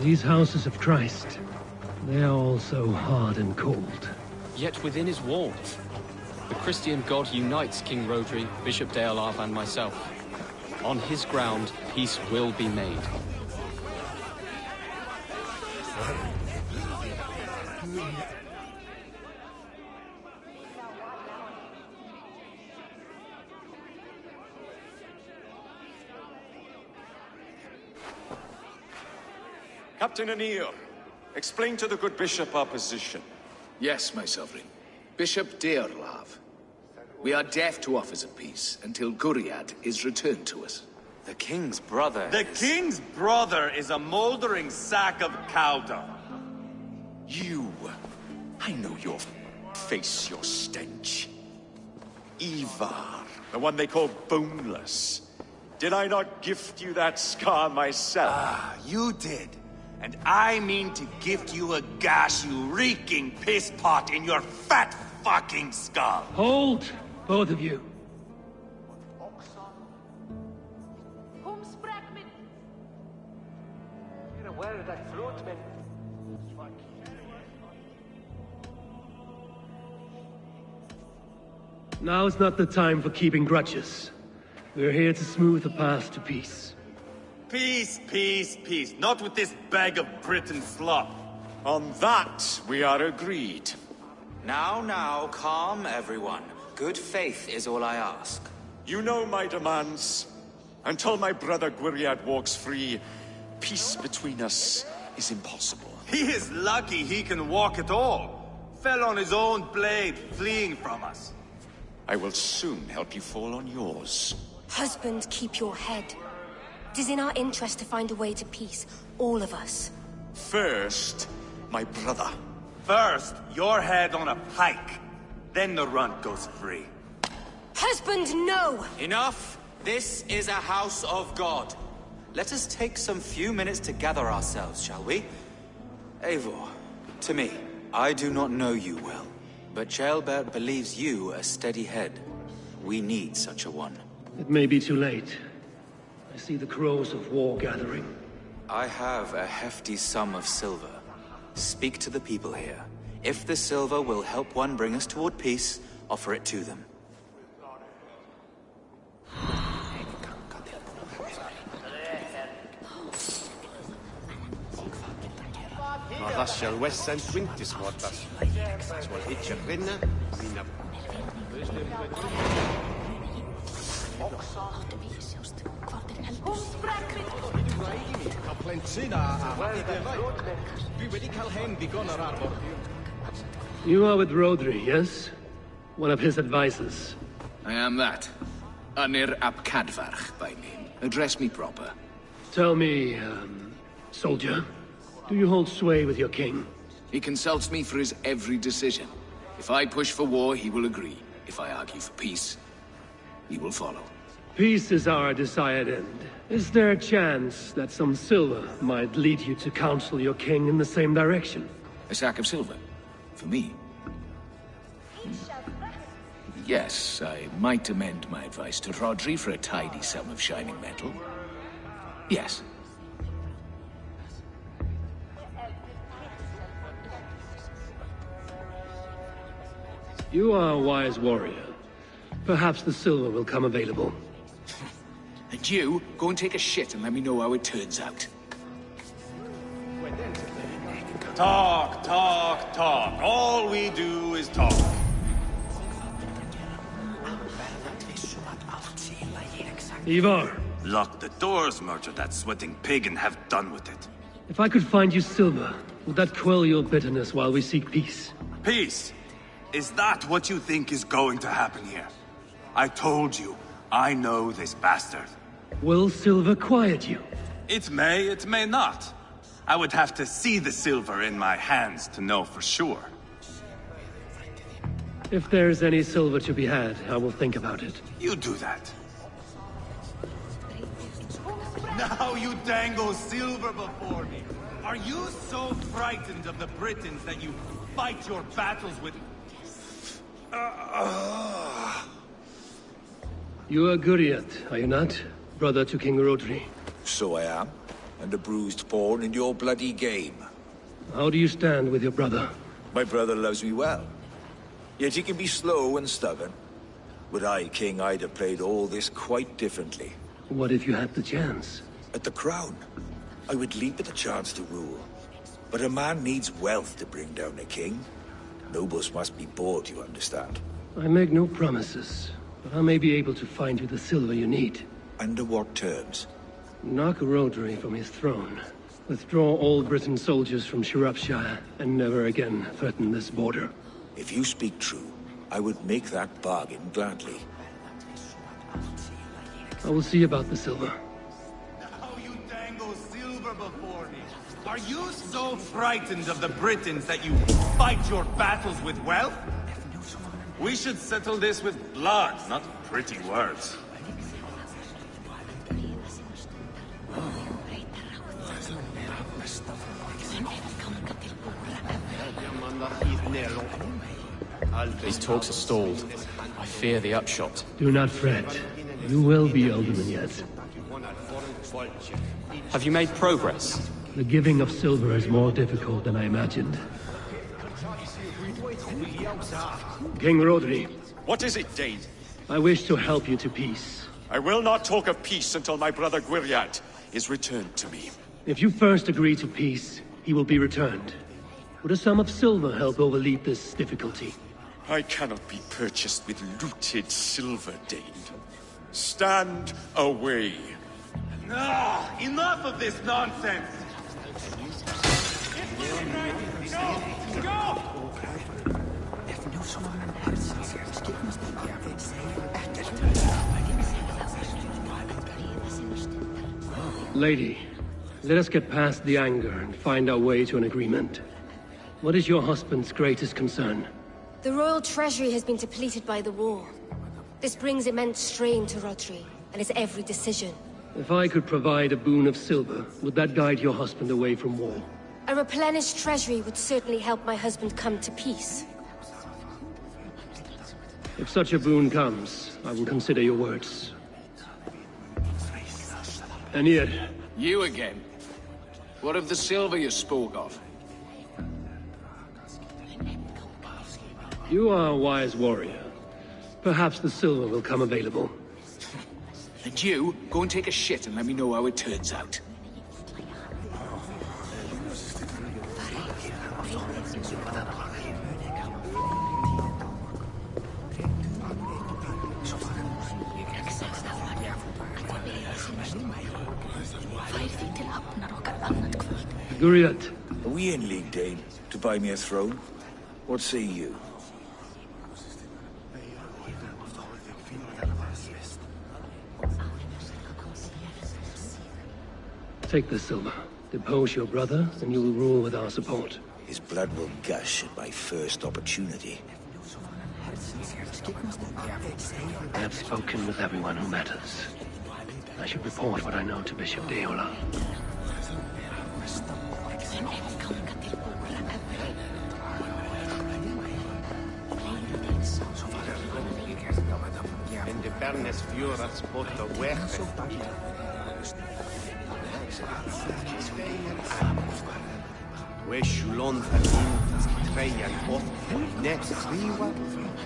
These houses of Christ, they are all so hard and cold. Yet within his walls, the Christian God unites King Rodri, Bishop Deolav, and myself. On his ground, peace will be made. Captain Anil, explain to the good bishop our position. Yes, my sovereign. Bishop Deolav. We are deaf to offers of peace until Guriad is returned to us. The king's brother King's brother is a moldering sack of cow dung. You! I know your face, your stench. Ivar, the one they call boneless. Did I not gift you that scar myself? Ah, you did. And I mean to gift you a gash, you reeking piss pot in your fat fucking skull. Hold, both of you. Now's not the time for keeping grudges. We're here to smooth the path to peace. Peace, peace, peace. Not with this bag of Britain slop. On that, we are agreed. Now, calm everyone. Good faith is all I ask. You know my demands. Until my brother Gwiriad walks free, peace between us is impossible. He is lucky he can walk at all. Fell on his own blade, fleeing from us. I will soon help you fall on yours. Husband, keep your head. It is in our interest to find a way to peace, all of us. First, my brother. First, your head on a pike. Then the runt goes free. Husband, no! Enough! This is a house of God. Let us take some few minutes to gather ourselves, shall we? Eivor, to me, I do not know you well, but Ceolbert believes you a steady head. We need such a one. It may be too late. I see the crows of war gathering. I have a hefty sum of silver. Speak to the people here. If the silver will help one bring us toward peace, offer it to them. You are with Rodri, yes? One of his advisors. I am that. Anir ap Cadfarch by name. Address me proper. Tell me, soldier, do you hold sway with your king? He consults me for his every decision. If I push for war, he will agree. If I argue for peace, he will follow. Peace is our desired end. Is there a chance that some silver might lead you to counsel your king in the same direction? A sack of silver? For me? Yes, I might amend my advice to Rodri for a tidy sum of shining metal. Yes. You are a wise warrior. Perhaps the silver will come available. And you, go and take a shit and let me know how it turns out. Talk, talk, talk. All we do is talk. Ivar! Lock the doors, murder that sweating pig, and have done with it. If I could find you silver, would that quell your bitterness while we seek peace? Peace? Is that what you think is going to happen here? I told you, I know this bastard. Will silver quiet you? It may not. I would have to see the silver in my hands to know for sure. If there's any silver to be had, I will think about it. You do that. Now you dangle silver before me. Are you so frightened of the Britons that you fight your battles with... You are Guriat, are you not? Brother to King Rodri. So I am. and a bruised pawn in your bloody game. How do you stand with your brother? My brother loves me well. Yet he can be slow and stubborn. Were I king, I'd have played all this quite differently. What if you had the chance? At the crown, I would leap at the chance to rule. But a man needs wealth to bring down a king. Nobles must be bought, you understand. I make no promises, but I may be able to find you the silver you need. Under what terms? Knock Rodri from his throne. Withdraw all Britain's soldiers from Shropshire, and never again threaten this border. If you speak true, I would make that bargain gladly. I will see about the silver. Now you dangle silver before me. Are you so frightened of the Britons that you fight your battles with wealth? We should settle this with blood, not pretty words. These talks are stalled. I fear the upshot. Do not fret. You will be alderman yet. Have you made progress? The giving of silver is more difficult than I imagined. King Rodri. What is it, Dane? I wish to help you to peace. I will not talk of peace until my brother Gwiriad is returned to me. If you first agree to peace, he will be returned. Would a sum of silver help overleap this difficulty? I cannot be purchased with looted silver, Dane. Stand away. Ah, enough of this nonsense! Lady, let us get past the anger and find our way to an agreement. What is your husband's greatest concern? The royal treasury has been depleted by the war. This brings immense strain to Rodri, and his every decision. If I could provide a boon of silver, would that guide your husband away from war? A replenished treasury would certainly help my husband come to peace. If such a boon comes, I will consider your words. Aenir. You again? What of the silver you spoke of? You are a wise warrior. Perhaps the silver will come available. And you, go and take a shit and let me know how it turns out. Gwiriad. Are we in league, Dane, to buy me a throne? What say you? Take the silver. Depose your brother, and you will rule with our support. His blood will gush at my first opportunity. I have spoken with everyone who matters. I should report what I know to Bishop Deola.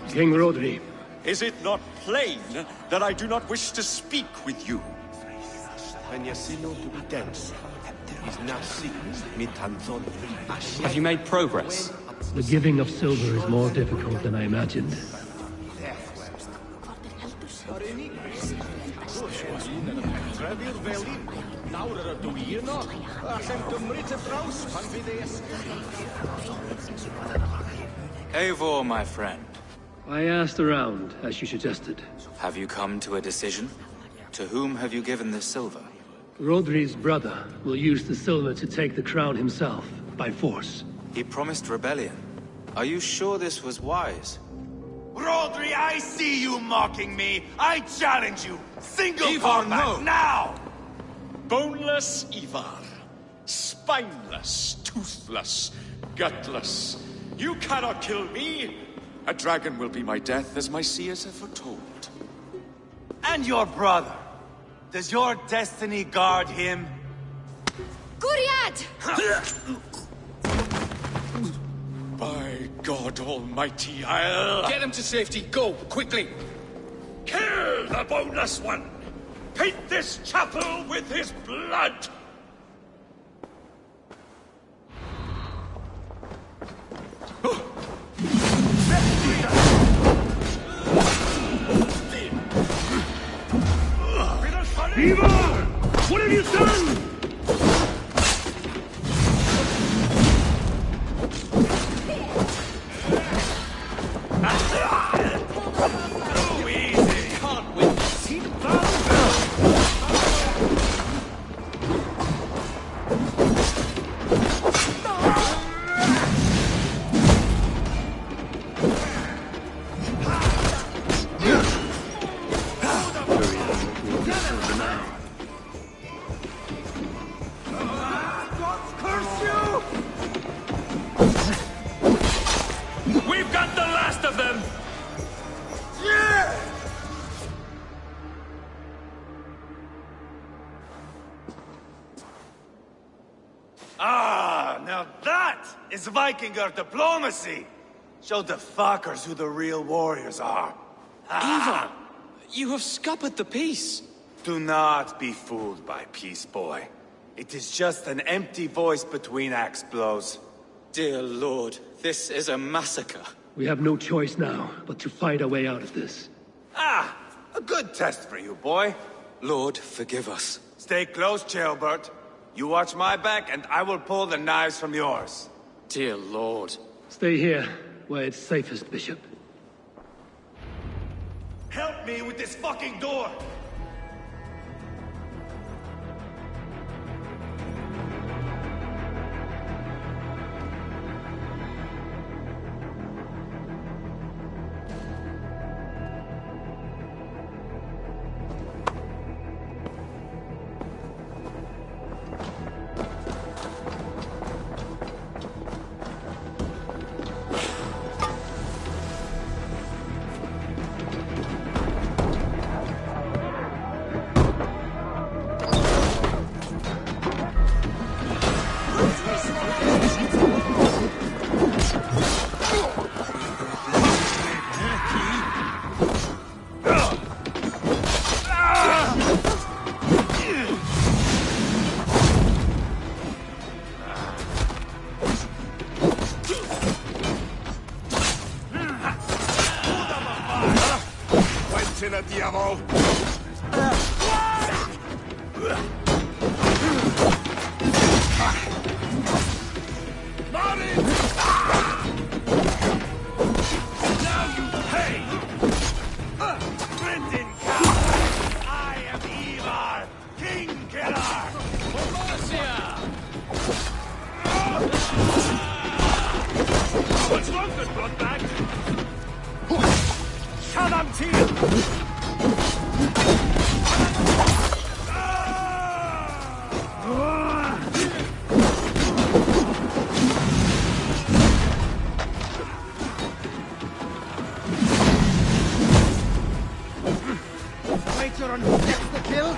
King Rodri. Is it not plain that I do not wish to speak with you? Have you made progress? The giving of silver is more difficult than I imagined. Eivor, my friend. I asked around, as you suggested. Have you come to a decision? To whom have you given this silver? Rodri's brother will use the silver to take the crown himself, by force. He promised rebellion. Are you sure this was wise? Rodri, I see you mocking me! I challenge you! Single Ivar, combat, no! now! Boneless Ivar. Spineless, toothless, gutless. You cannot kill me! A dragon will be my death, as my seers have foretold. And your brother. Does your destiny guard him? Guriad! By God Almighty, I'll... Get him to safety. Go, quickly. Kill the boneless one! Paint this chapel with his blood! Ivar! What have you done? Too easy! Can't win. We've got the last of them! Ah, now that is Vikinger diplomacy! Show the fuckers who the real warriors are. Ivar, you have scuppered the peace. Do not be fooled by peace, boy. It is just an empty voice between axe blows. Dear Lord, this is a massacre. We have no choice now, but to fight our way out of this. Ah, a good test for you, boy. Lord, forgive us. Stay close, Chaelbert. You watch my back, and I will pull the knives from yours. Dear Lord. Stay here, where it's safest, Bishop. Help me with this fucking door! Diavol! Now you pay! Brendan Cow! I am Ivar, King Killer! What's wrong with Bloodbag? Shadam Teal! On who gets the kill?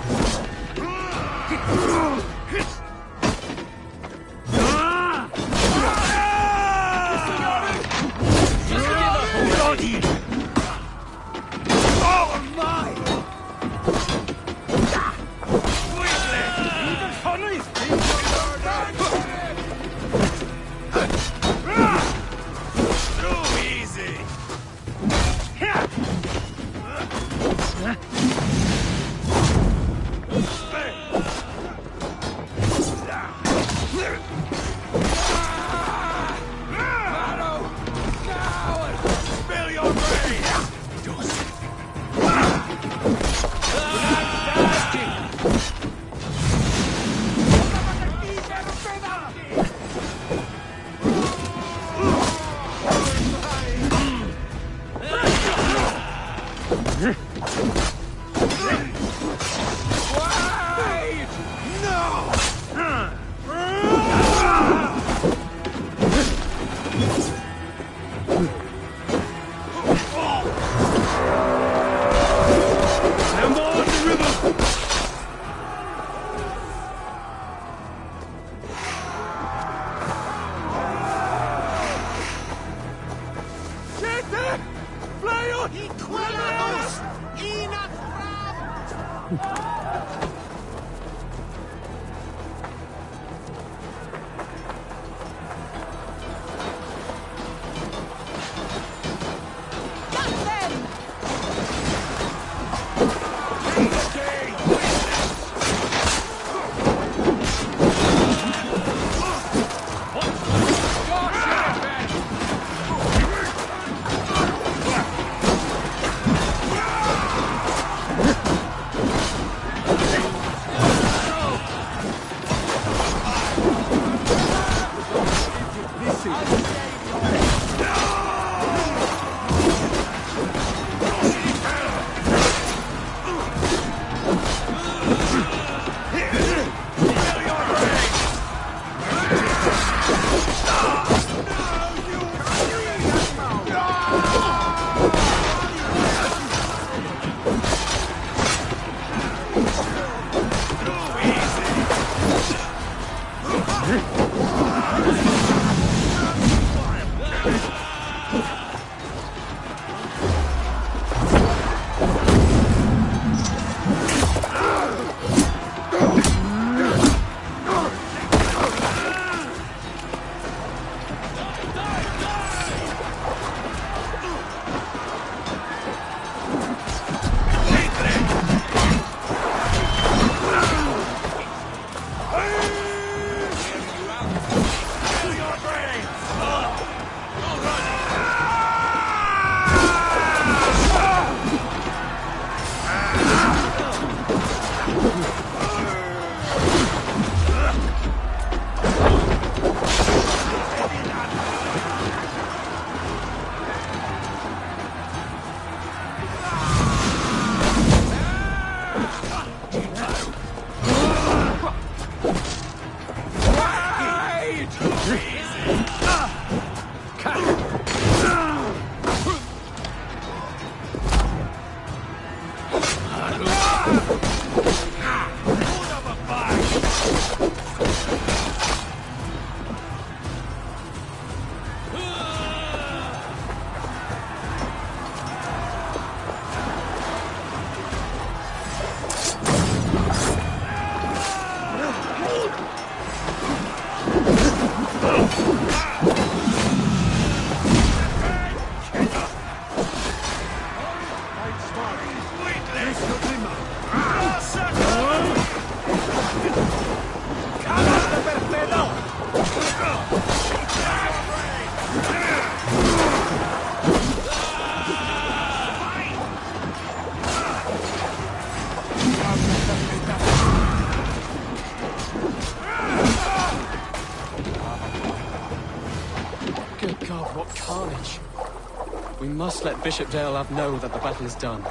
We must let Bishop Deolav know that the battle is done.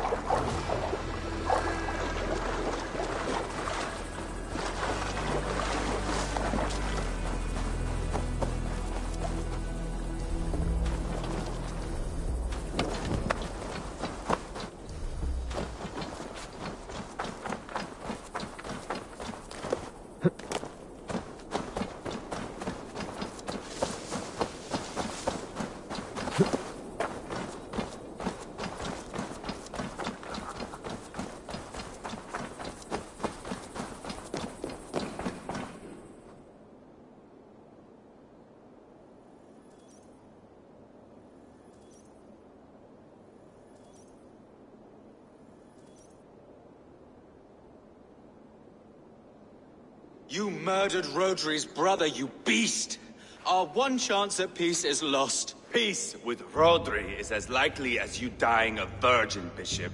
You murdered Rodri's brother, you beast! Our one chance at peace is lost. Peace with Rodri is as likely as you dying a virgin, Bishop.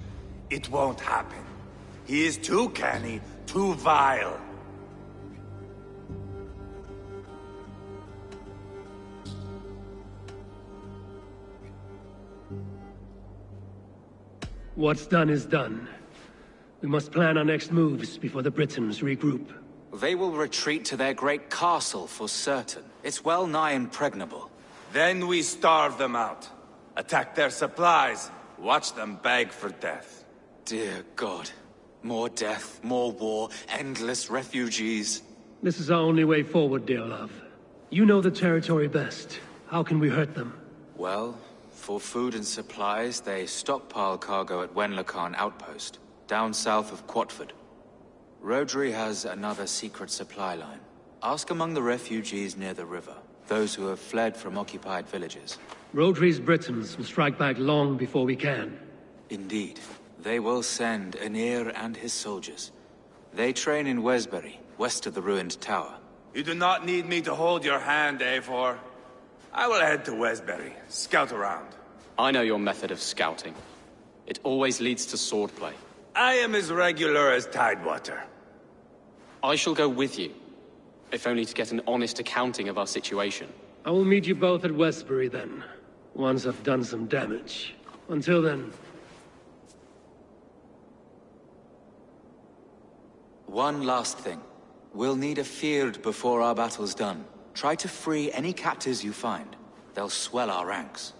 It won't happen. He is too canny, too vile. What's done is done. We must plan our next moves before the Britons regroup. They will retreat to their great castle for certain. It's well nigh impregnable. Then we starve them out. Attack their supplies. Watch them beg for death. Dear God. More death, more war, endless refugees. This is our only way forward, Deolav. You know the territory best. How can we hurt them? Well, for food and supplies, they stockpile cargo at Wenlocan outpost. down south of Quatford. Rhodri has another secret supply line. Ask among the refugees near the river, those who have fled from occupied villages. Rhodri's Britons will strike back long before we can. Indeed. They will send Aenir and his soldiers. They train in Wesbury, west of the ruined tower. You do not need me to hold your hand, Eivor. I will head to Wesbury, scout around. I know your method of scouting. It always leads to swordplay. I am as regular as Tidewater. I shall go with you, if only to get an honest accounting of our situation. I will meet you both at Westbury then, once I've done some damage. Until then... One last thing. We'll need a field before our battle's done. Try to free any captives you find. They'll swell our ranks.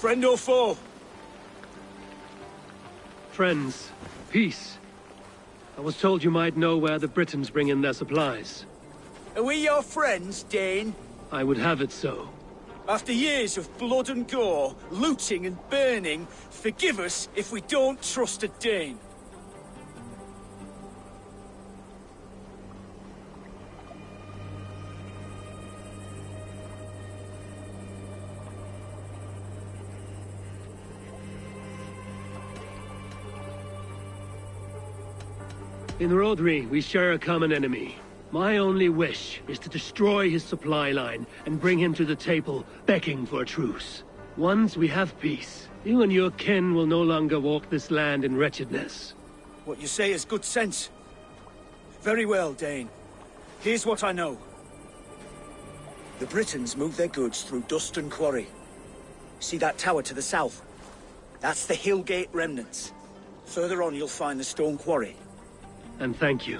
Friend or foe? Friends. Peace. I was told you might know where the Britons bring in their supplies. Are we your friends, Dane? I would have it so. After years of blood and gore, looting and burning, forgive us if we don't trust a Dane. In Rhodri, we share a common enemy. My only wish is to destroy his supply line and bring him to the table, begging for a truce. Once we have peace, you and your kin will no longer walk this land in wretchedness. What you say is good sense. Very well, Dane. Here's what I know. The Britons move their goods through dust and quarry. See that tower to the south? That's the Hillgate remnants. Further on you'll find the stone quarry. And thank you.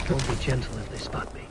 Won't be gentle if they spot me.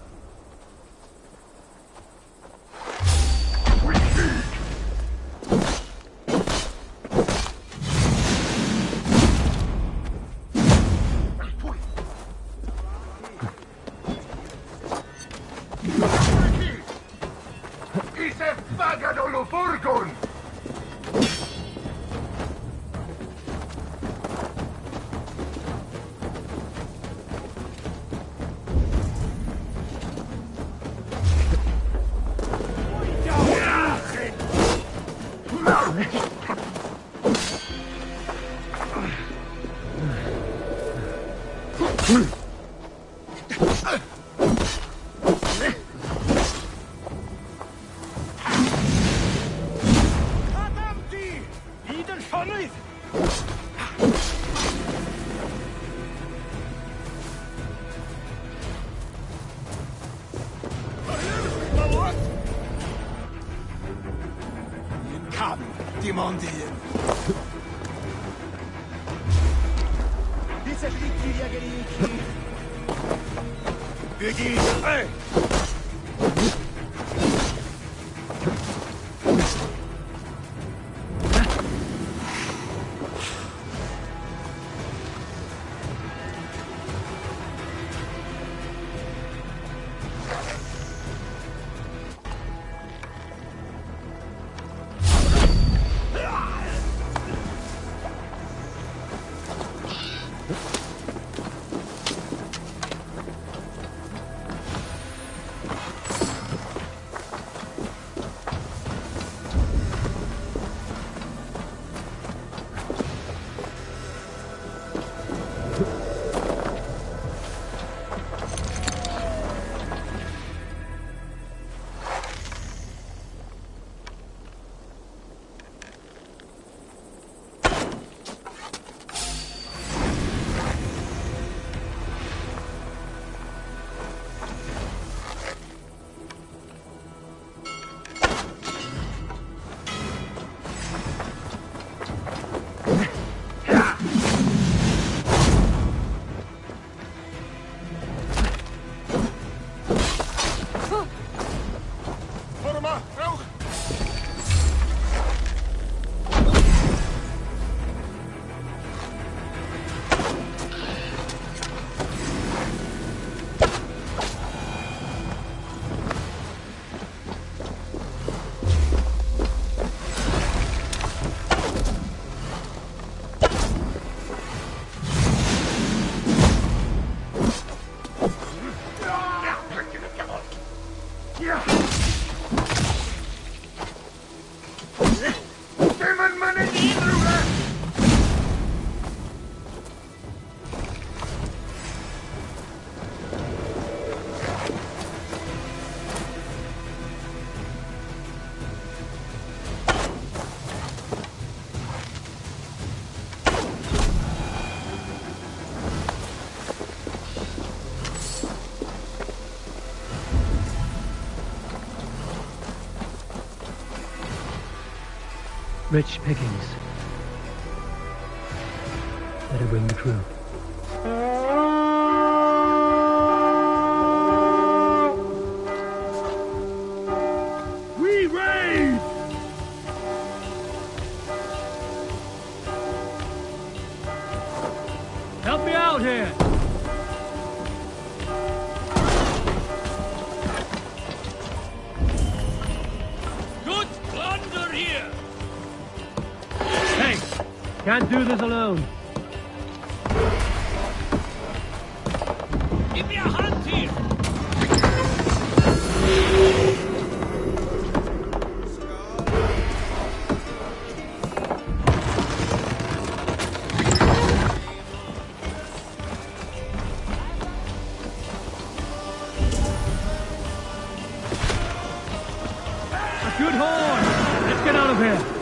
Rich pickings. Better bring the crew. We raid! Help me out here! Good plunder here! Hey! Can't do this alone. Give me a hand here! A good horn! Let's get out of here!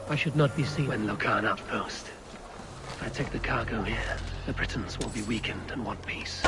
I should not be seen when Locan outpost. If I take the cargo here, the Britons will be weakened and want peace.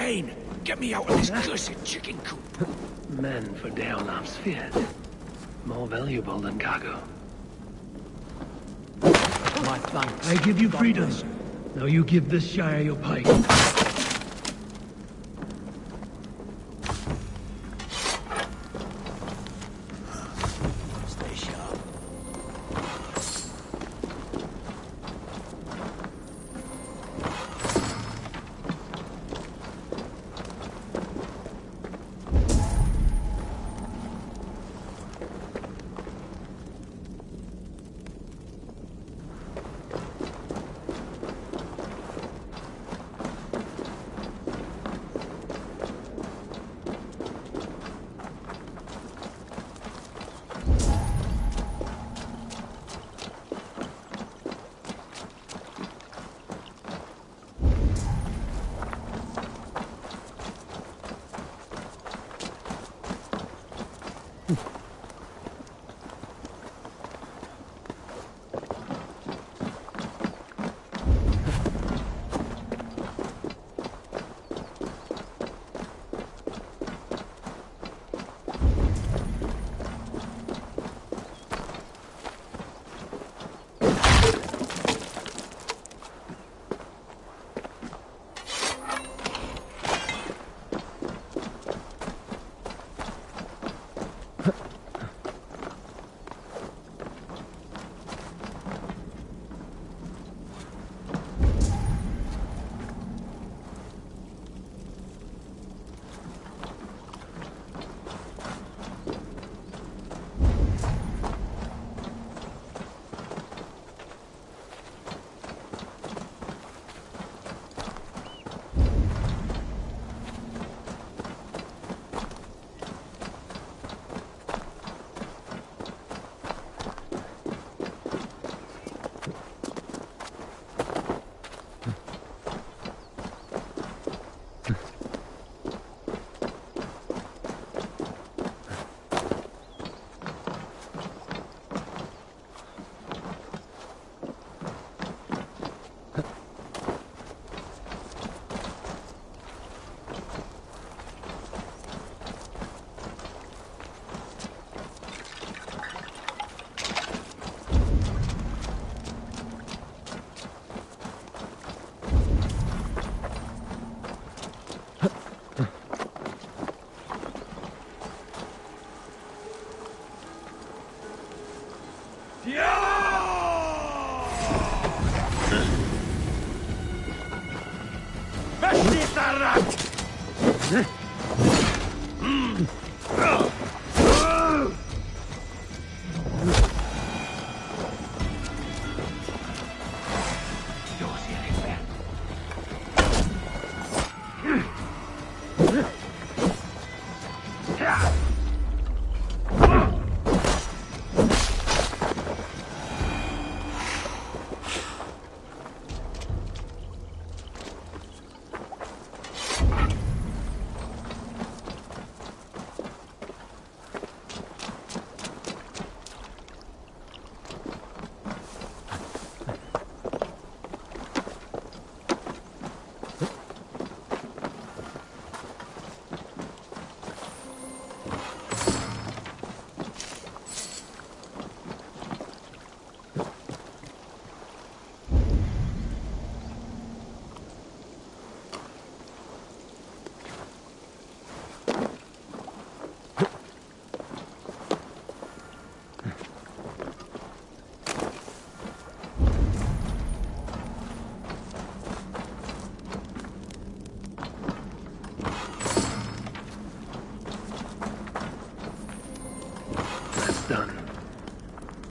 Dane, get me out of this cursed chicken coop. Men for Deolaf's feared. More valuable than cargo. My thanks. I give you freedom. Now you give this Shire your pike. Stay sharp.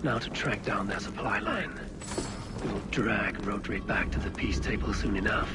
Now to track down their supply line. We will drag Rodri back to the peace table soon enough.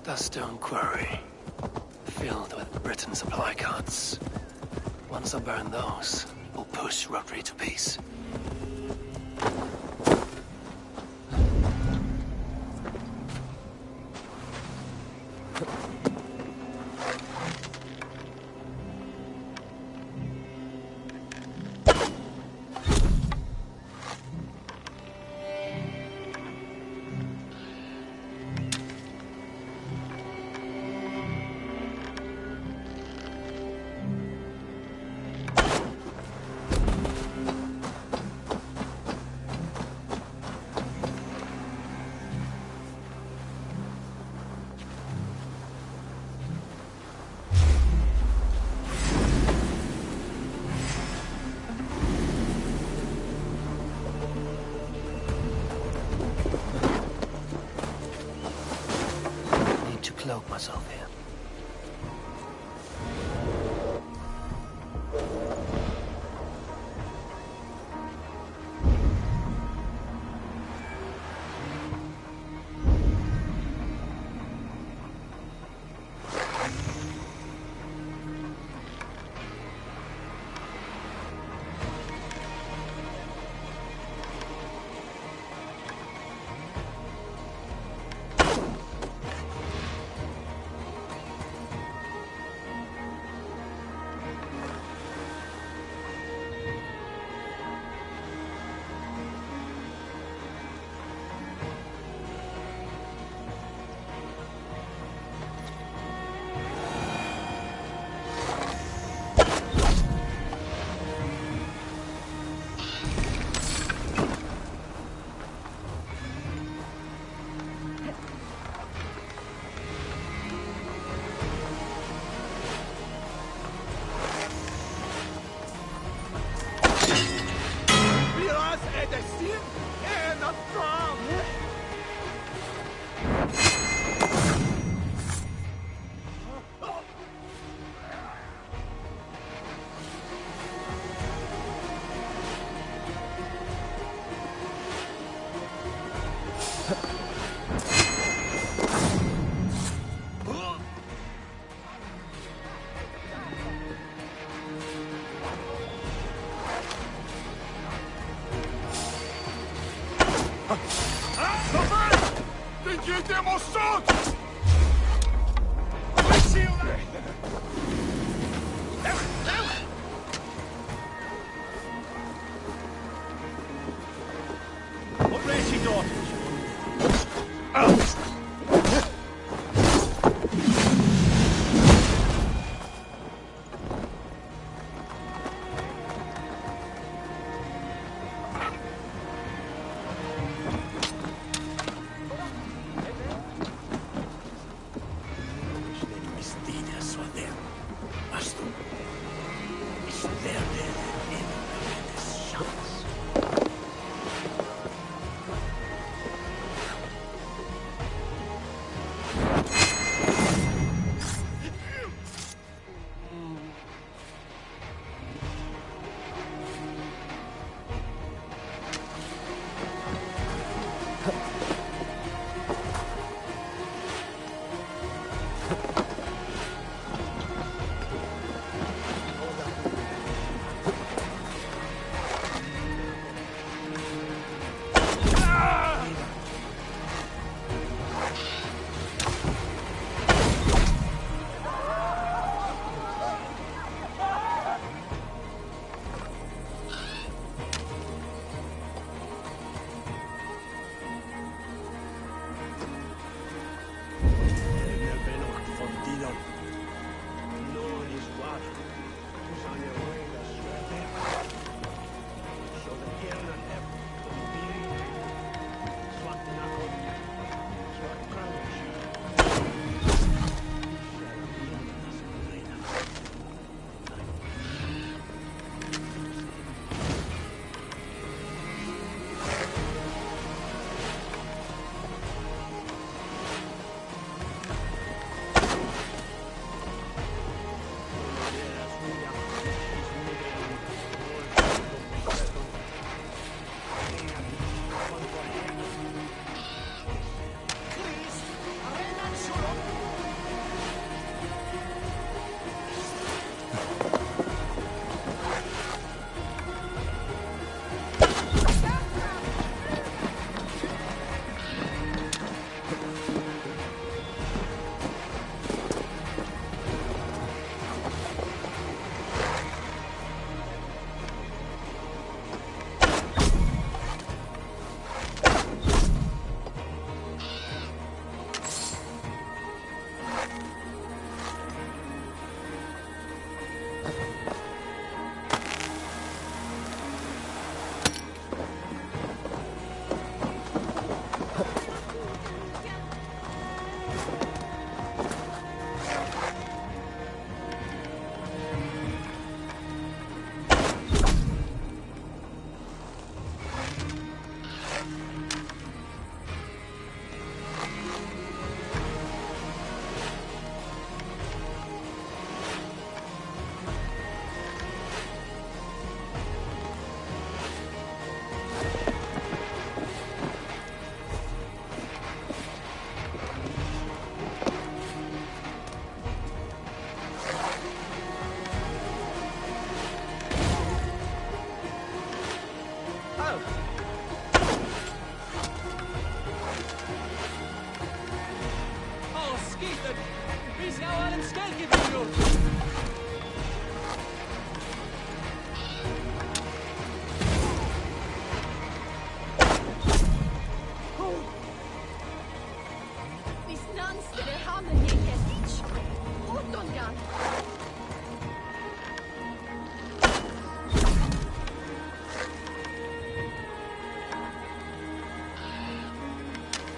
The stone quarry, filled with Britain supply carts. Once I burn those, we'll push Rodri to peace. Cloak myself here.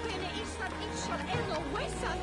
Bene istat itchal eno wesan.